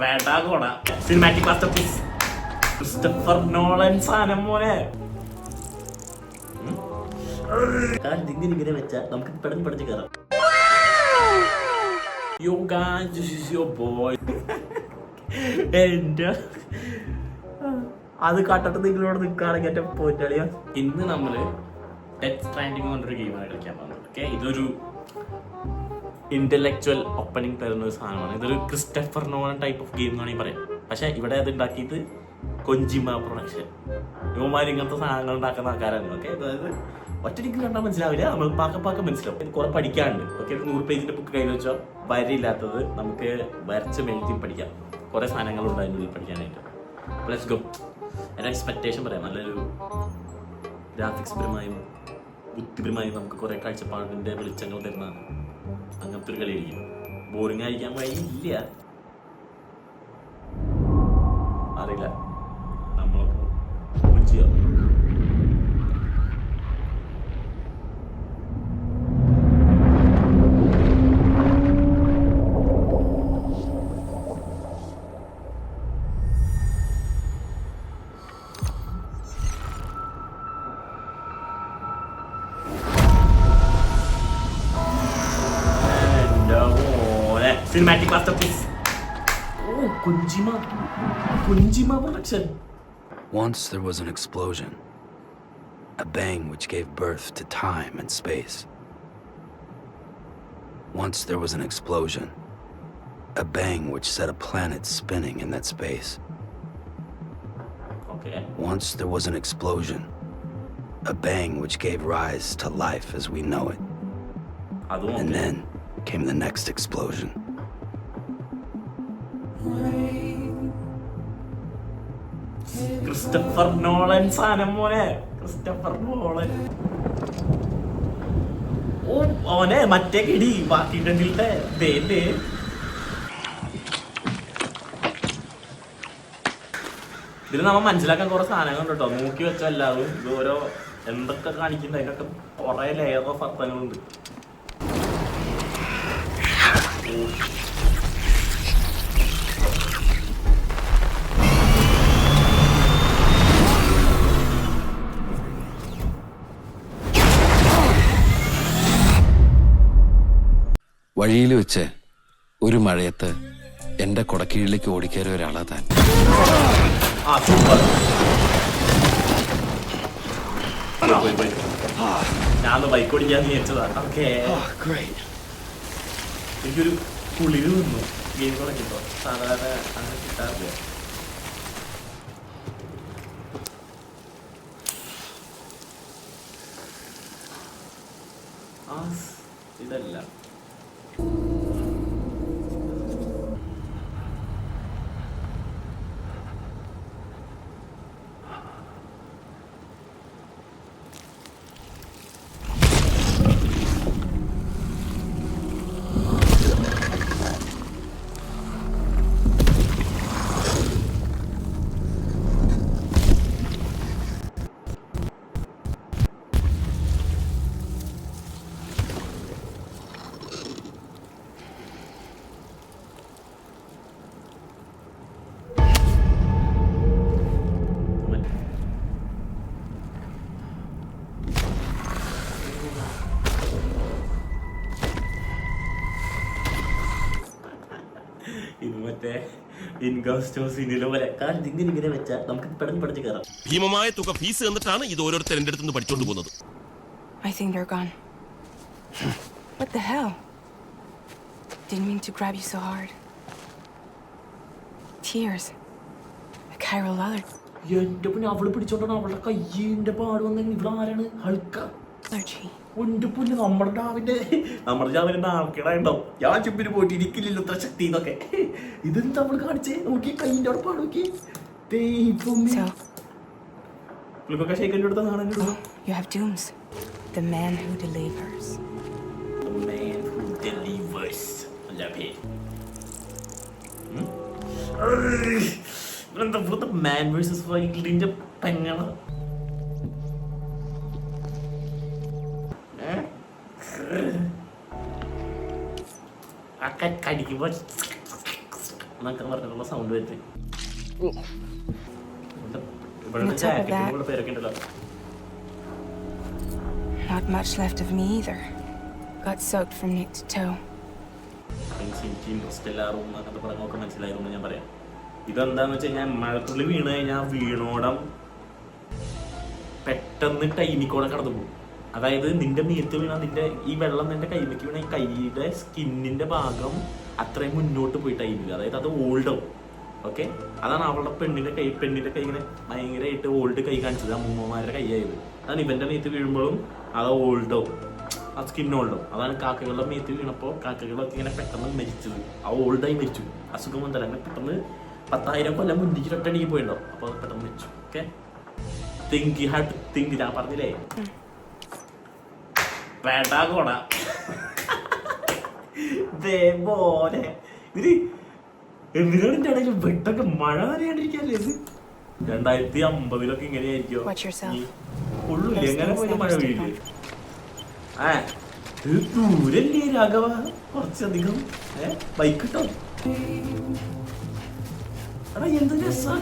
പേടാകോട cinematic masterpiece Christopher Nolan സാധനം മോനെ. ഇങ്ങനെ വെച്ചാൽ നമുക്ക് പഠിച്ച് കയറാം. Yo guys, this is your boy. എന്റെ അത് കട്ടിട്ട് നിങ്ങളോട് നിൽക്കുകയാണെങ്കിൽ എൻ്റെ പോറ്റളിയ. ഇന്ന് നമ്മൾ ഡെത്ത് സ്ട്രാൻഡിങ് കൊണ്ടൊരു ഗെയിമാണ് കളിക്കാൻ പോകുന്നത്. ഓക്കെ, ഇതൊരു ഇന്റലക്ച്വൽ ഓപ്പണിംഗ് തരുന്ന ഒരു സാധനമാണ്. ഇതൊരു Christopher Nolan type of game എന്ന് വേണമെങ്കിൽ പറയാം. പക്ഷെ ഇവിടെ അത് ഉണ്ടാക്കിയിട്ട് കൊഞ്ചിമ പ്രൊഡക്ഷൻ. യുവമാർ ഇങ്ങനത്തെ സാധനങ്ങൾ ഉണ്ടാക്കുന്ന ആൾക്കാരാണ്. ഓക്കെ, അതായത് ഒറ്റയ്ക്ക് കണ്ടാൽ മനസ്സിലാവില്ല, നമ്മൾ പാക്ക മനസ്സിലാവും. കുറെ പഠിക്കാനുണ്ട്. ഓക്കെ, 100 പേജിന്റെ ബുക്ക് കയ്യിൽ വെച്ചാൽ വരയില്ലാത്തത് നമുക്ക് വരച്ച് മെഴുതി പഠിക്കാം. കുറെ സാധനങ്ങളുണ്ട് അതിനുള്ളിൽ പഠിക്കാനായിട്ട്. Let's go. എൻ്റെ എക്സ്പെക്ടേഷൻ പറയാം, നല്ലൊരു ഗ്രാഫിക്സ് പരമായും ബുദ്ധിപരമായും നമുക്ക് കുറെ കാഴ്ചപ്പാടിന്റെ വെളിച്ചങ്ങൾ തരുന്ന അങ്ങനത്തെ ഒരു കളിയായിരിക്കും. ബോറിംഗ് ആയിരിക്കാൻ വഴിയില്ല, അറിയില്ല. നമ്മളപ്പോൾ ചെയ്യാം. Cinematic masterpiece. Oh, Kojima production. Once there was an explosion, a bang which gave birth to time and space. Once there was an explosion, a bang which set a planet spinning in that space. Okay. Once there was an explosion, a bang which gave rise to life as we know it. And then came the next explosion. Christopher Nolan സാധനം മോനെ. Christopher Nolan. ഓ ഓനെ മറ്റേ കിടി ബാക്കിയിട്ടില്ലേ. ഇതിൽ നമ്മൾ മനസ്സിലാക്കാൻ കുറെ സാധനങ്ങളുണ്ട് കേട്ടോ. നോക്കി വെച്ച എല്ലാവരും ഇത് ഓരോ എന്തൊക്കെ കാണിക്കുന്നത് അതിനൊക്കെ കുറെ ലെയർ ഓഫ് അർത്ഥങ്ങളുണ്ട്. വഴിയിൽ വെച്ച് ഒരു മഴയത്ത് എന്റെ കൊടക്കീഴിലേക്ക് ഓടിക്കയറിയ ഒരാളാ താൻ. ഞാൻ ബൈക്ക് ഓടിക്കാൻ വിചാരിച്ചതാ. എനിക്കൊരു കുളിര് വന്നു ഗെയിം തുടങ്ങിയപ്പോ. സാധാരണ അങ്ങനെ കിട്ടാറില്ല. ഇതല്ല ഇത് മറ്റേ ഇൻകം സ്റ്റോർ സീനിലെ പോലെ. കാരണം ഇങ്ങനെ വെച്ചാൽ നമുക്ക് പഠിച്ച് കയറാം. ഭീമമായ തുക ഫീസ് എന്നിട്ടാണ് ഇത് ഓരോരുത്തർ എൻ്റെ അടുത്ത് നിന്ന് പഠിച്ചോണ്ട് പോകുന്നത്. I think they're gone. What the hell? Didn't mean to grab you so hard. Tears. The chiral allergy. എന്റെ പിന്നെ അവള് പിടിച്ചോണ്ടാണ് അവളുടെ കയ്യിന്റെ പാട് വന്ന. ഇവിടെ ആരാണ്? ഹൾക്ക. ഒന്റെ പൊന്ന് നമ്മുടെ ജാവിന്റെ നാൾക്കിടാണ്ടാവും. ഞാൻ ചുമ്പിന് പോയിട്ട് ഇരിക്കില്ലല്ലോ ഇത്ര ശക്തി എന്നൊക്കെ. ഇതെന്താ അവള് കാണിച്ചേ? നോക്കി കയ്യിന്റെ അവിടെ പാട് നോക്കി. പുള്ളിക്കൊക്കെ ഷേക്കൻ്റെ അടുത്ത കാണാൻ. You have dooms. The man who delivers. The man who delivers. Love it. The man versus വൈൽഡിന്റെ പെങ്ങള. കടിക്കുമ്പോ എന്നൊക്കെ പറഞ്ഞിട്ടുള്ള സൗണ്ട് വരുന്നത്. ഇവിടെ On top of ജാക്കറ്റിന്റെ പേരൊക്കെ ഉണ്ടല്ലോ. Not much left of me either. Got soaked from neck to toe. എനിക്ക് interest എല്ലാവരും അങ്ങനത്തെ പടങ്ങളൊക്കെ മനസ്സിലായതുകൊണ്ട് ഞാൻ പറയാം. ഇതെന്താന്ന് വെച്ച് കഴിഞ്ഞാൽ മഴത്തുള്ളി വീണ് കഴിഞ്ഞാൽ വീണോടം പെട്ടെന്ന് ടൈമിക്കോടെ കടന്നു പോകും. അതായത് നിന്റെ മീത്ത് വീണ നിന്റെ ഈ വെള്ളം നിന്റെ കൈമയ്ക്ക് വീണ ഈ കൈയുടെ സ്കിന്നിന്റെ ഭാഗം അത്രയും മുന്നോട്ട് പോയി ടൈമില്ല. അതായത് അത് ഓൾഡാവും. ഓക്കെ, അതാണ് അവളുടെ പെണ്ണിന്റെ കൈ ഇങ്ങനെ ഭയങ്കരമായിട്ട് ഓൾഡ് കൈ കാണിച്ചത്, അമ്മൂമ്മമാരുടെ കൈയായത്. അതാണ് ഇവന്റെ മീത്ത് വീഴുമ്പോഴും അത് ഓൾഡാവും, ആ സ്കിൻ ഓൾഡാവും. അതാണ് കാക്കകളുടെ മീത്ത് വീണപ്പോൾ കാക്കകളൊക്കെ ഇങ്ങനെ പെട്ടെന്ന് മരിച്ചത്, ആ ഓൾഡായി മരിച്ചു. അസുഖം വന്നല്ല, അങ്ങനെ പെട്ടെന്ന് 10,000 കൊല്ലം മുന്നിക്ക് ഒറ്റടിക്ക് പോയിണ്ടാവും, അപ്പോൾ അത് പെട്ടെന്ന് മരിച്ചു. Okay, think, you have to think. ഞാൻ പറഞ്ഞില്ലേ വേണ്ടാ കോണ പോലെ ഇതിന് എന്തിനാണ് എൻ്റെ ഇടയിൽ വെട്ടൊക്കെ മഴ നനയാണ്ടിരിക്കാല്ലേ? ഇത് 2050 ഇങ്ങനെയായിരിക്കോ? Watch yourself. ഉള്ളില്ല എങ്ങനെ പോലും മഴ വീഴില്ലേ? ഇത് ദൂരല്ലേ രാഘവ? കുറച്ചധികം ബൈക്ക് കിട്ടോ? എടാ എന്ത് രസാ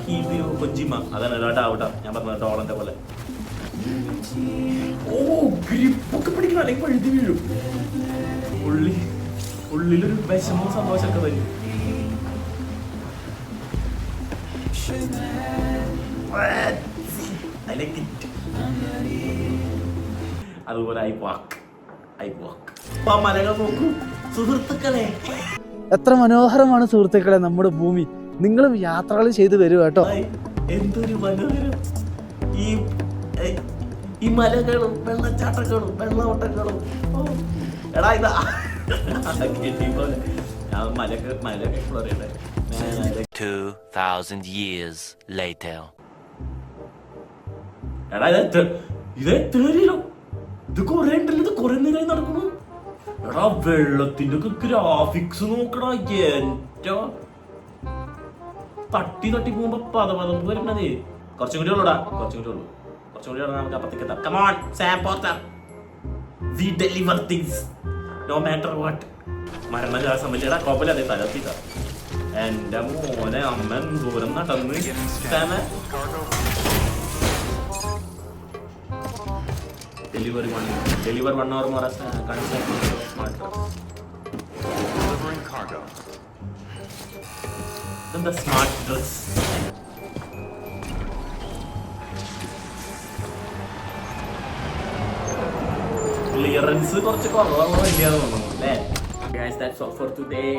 കൊഞ്ചിമ. അതാണ് ഡാവട്ടാ ഞാൻ പറഞ്ഞത്, ഡോളന്റെ പോലെ. ഓ ഗ്രിപ്പൊക്കെ പിടിക്കണം, അല്ലെങ്കിൽ പഴുതി വീഴും. ഉള്ളിലൊരു വിഷമവും സന്തോഷമൊക്കെ വരും. അതുപോലെ ഐ വാക്ക്. മലകൾ നോക്കൂ സുഹൃത്തുക്കളെ, എത്ര മനോഹരമാണ് സുഹൃത്തുക്കളെ നമ്മുടെ ഭൂമി. നിങ്ങളും യാത്രകൾ ചെയ്തു വരും കേട്ടോ. എന്തൊരു മനോഹരം ഈ മലകളും വെള്ളച്ചാട്ടങ്ങളും വെള്ളോട്ടങ്ങളും. എടാ ഇതാ ഞാൻ മലയൊക്കെ എക്സ്പ്ലോർ ചെയ്യട്ടെ. 2,000 years later. എടാ ഇത് എത്രയോ ഇത് കൊറേ ഉണ്ടല്ലോ, ഇത് കൊറേ നേരമായി നടക്കുന്നു. എടാ വെള്ളത്തിന്റെ ഒക്കെ ഗ്രാഫിക്സ് നോക്കടാ, എൻ്റെ തട്ടി പോകുമ്പോ പതപതപ്പ് വരുന്നത്. കുറച്ചും കൂടി ഉള്ളൂടാ, കുറച്ചും കൂടി നമുക്ക് അപ്പത്തേക്ക് എത്താം. Come on, Sam Potter. We deliver things no matter what. മരണം സമയത്ത് കുഴപ്പമില്ല, അതേ തലത്തിട്ട എന്റെ മോനെ അമ്മൻ ദൂരം നടന്ന് deliver 1 hour more smart delivering cargo. Then the smart dress. Clearance കുറച്ച് കുറവാണോ ഇല്ലാന്ന് തോന്നുന്നു അല്ലേ? Guys, that's all for today.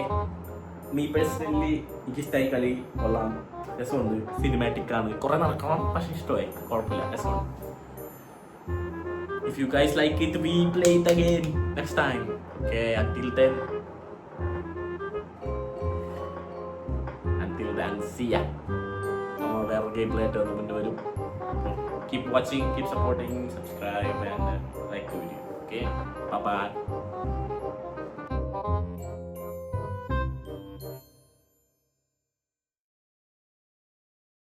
Me personally എനിക്ക് ഇഷ്ടമായി കളി, കൊള്ളാം, രസമുണ്ട്, സിനിമാറ്റിക് ആണ്, കുറെ നടക്കണം, പക്ഷെ ഇഷ്ടമായി, കുഴപ്പമില്ല, രസമാണ്. If you guys like it, we play it again next time. Okay, until then, see ya. വേറെ ഗെയിം പ്ലേ ആയിട്ട് മുന്നേ വരും. Keep watching, keep supporting, subscribe and like the video. Okay, bye bye.